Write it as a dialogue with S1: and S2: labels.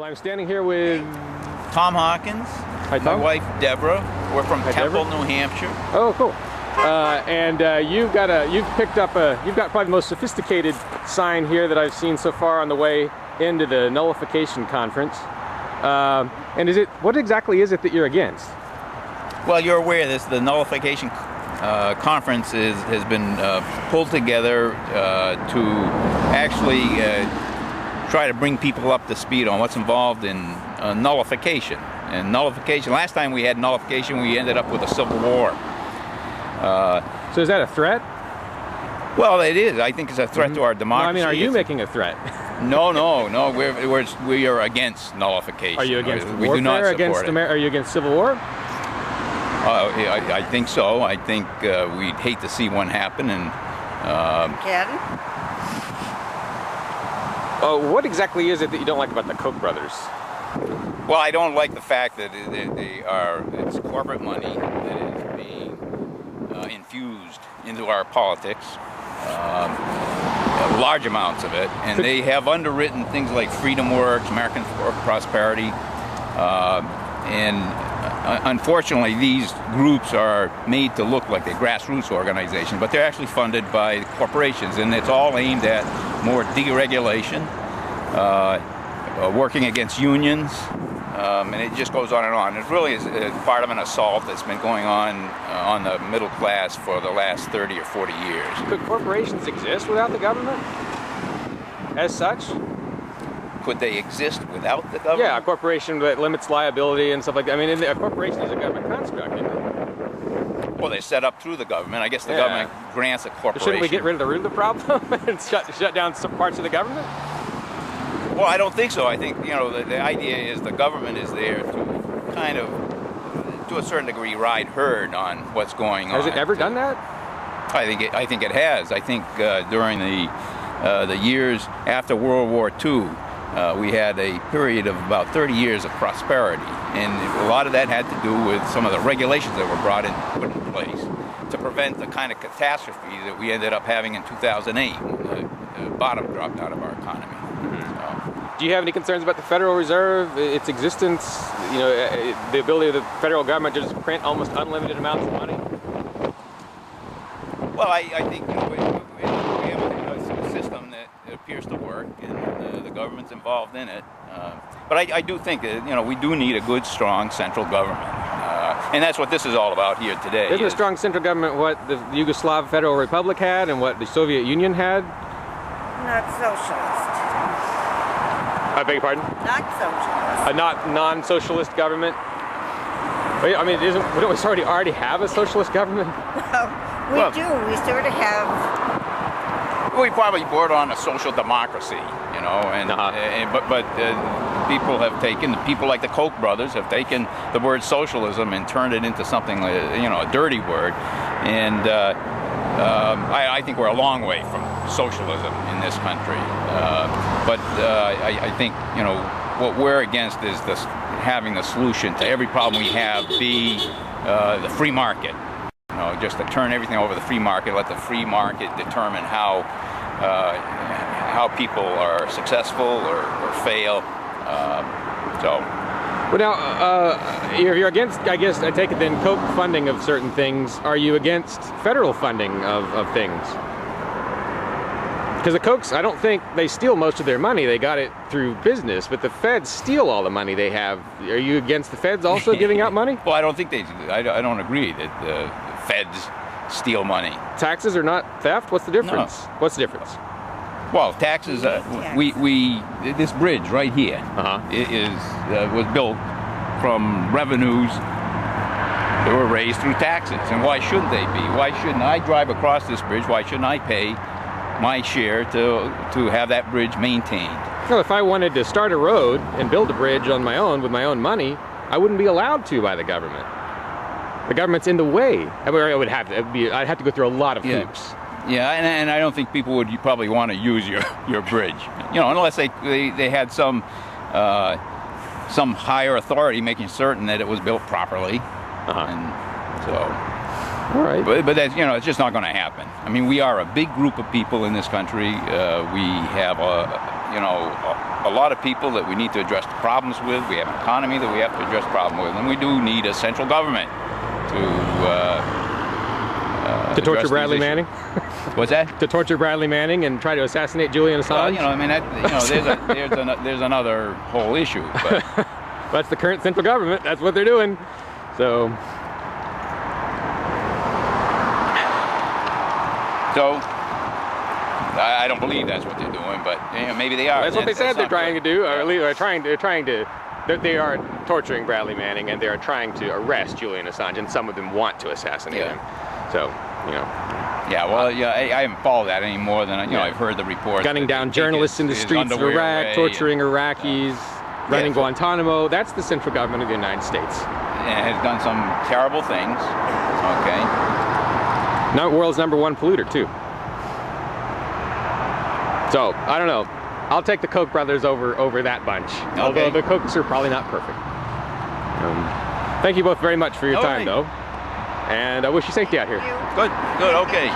S1: I'm standing here with
S2: Tom Hawkins.
S1: Hi, Tom.
S2: My wife Deborah. We're from Temple,
S1: Deborah.
S2: New Hampshire.
S1: Oh, cool. You've got probably the most sophisticated sign here that I've seen so far on the way into the nullification conference. And what exactly is it that you're against?
S2: Well, you're aware this. The nullification conference has been pulled together to actually try to bring people up to speed on what's involved in nullification. And nullification, last time we had nullification, we ended up with a civil war.
S1: So is that a threat?
S2: Well, it is. I think it's a threat to our democracy.
S1: No, I mean, are you making a threat?
S2: No. We are against nullification.
S1: Are you against
S2: we do not support it.
S1: Are you against civil war?
S2: I think so. I think we'd hate to see one happen. And
S1: what exactly is it that you don't like about the Koch brothers?
S2: Well, I don't like the fact that it's corporate money that is being infused into our politics, large amounts of it, and they have underwritten things like Freedom Works, American Prosperity, and unfortunately these groups are made to look like a grassroots organization, but they're actually funded by corporations, and it's all aimed at more deregulation, working against unions, and it just goes on and on. It really is part of an assault that's been going on the middle class for the last 30 or 40 years.
S1: Could corporations exist without the government as such?
S2: Could they exist without the government?
S1: Yeah, a corporation that limits liability and stuff like that. I mean, a corporation is a government construct, isn't it?
S2: Well, they're set up through the government. I guess the government grants a corporation.
S1: Shouldn't we get rid of the root of the problem and shut down some parts of the government?
S2: Well, I don't think so. I think, the idea is the government is there to kind of, to a certain degree, ride herd on what's going on.
S1: Has it ever done that?
S2: I think it has. I think during the years after World War II, we had a period of about 30 years of prosperity, and a lot of that had to do with some of the regulations that were put in place to prevent the kind of catastrophe that we ended up having in 2008 when the bottom dropped out of our economy.
S1: Do you have any concerns about the Federal Reserve, its existence, the ability of the federal government to just print almost unlimited amounts of money?
S2: Well, I think we have a system that appears to work, and the government's involved in it. But I do think that we do need a good, strong central government, and that's what this is all about here today.
S1: Isn't a strong central government what the Yugoslav Federal Republic had and what the Soviet Union had?
S3: Not socialist.
S1: I beg your pardon?
S3: Not socialist.
S1: A non-socialist government? I mean, don't we already have a socialist government?
S3: We do. We sort of have.
S2: We probably brought on a social democracy, but people like the Koch brothers have taken the word socialism and turned it into something, a dirty word. And I think we're a long way from socialism in this country. But I think, what we're against is having the solution to every problem we have be the free market. Just to turn everything over to the free market, let the free market determine how people are successful or fail.
S1: Well, now, you're against, I guess, I take it then, Koch funding of certain things. Are you against federal funding of things? Because the Kochs, I don't think they steal most of their money. They got it through business, but the feds steal all the money they have. Are you against the feds also giving out money?
S2: Well, I don't think they do. I don't agree that the feds steal money.
S1: Taxes are not theft? What's the difference?
S2: No.
S1: What's the difference?
S2: Well, taxes, this bridge right here was built from revenues that were raised through taxes. And why shouldn't they be? Why shouldn't I drive across this bridge? Why shouldn't I pay my share to have that bridge maintained?
S1: Well, if I wanted to start a road and build a bridge on my own with my own money, I wouldn't be allowed to by the government. The government's in the way. I'd have to go through a lot of hoops.
S2: Yeah, and I don't think people would probably want to use your bridge, you know, unless they had some higher authority making certain that it was built properly. And so,
S1: all right.
S2: But that's, you know, it's just not going to happen. I mean, we are a big group of people in this country. We have a lot of people that we need to address the problems with. We have an economy that we have to address problems with, and we do need a central government to
S1: torture Bradley Manning?
S2: What's that?
S1: To torture Bradley Manning and try to assassinate Julian Assange?
S2: Well, you know, I mean, there's another whole issue. But
S1: that's the current central government. That's what they're doing. So
S2: I don't believe that's what they're doing, but you know, maybe they are.
S1: That's what they said they're trying to do, or at least they are torturing Bradley Manning, and they are trying to arrest Julian Assange, and some of them want to assassinate him. So, you know.
S2: Yeah, well, yeah, I haven't followed that any more than, you know, I've heard the reports.
S1: Gunning down journalists in the streets of Iraq, torturing Iraqis, running Guantanamo. That's the central government of the United States.
S2: And has done some terrible things. Okay.
S1: Now, world's #1 polluter too. So I don't know. I'll take the Koch brothers over that bunch. Okay. Although the Kochs are probably not perfect. Thank you both very much for your time, though. And I wish you safety out here.
S2: Good. Okay.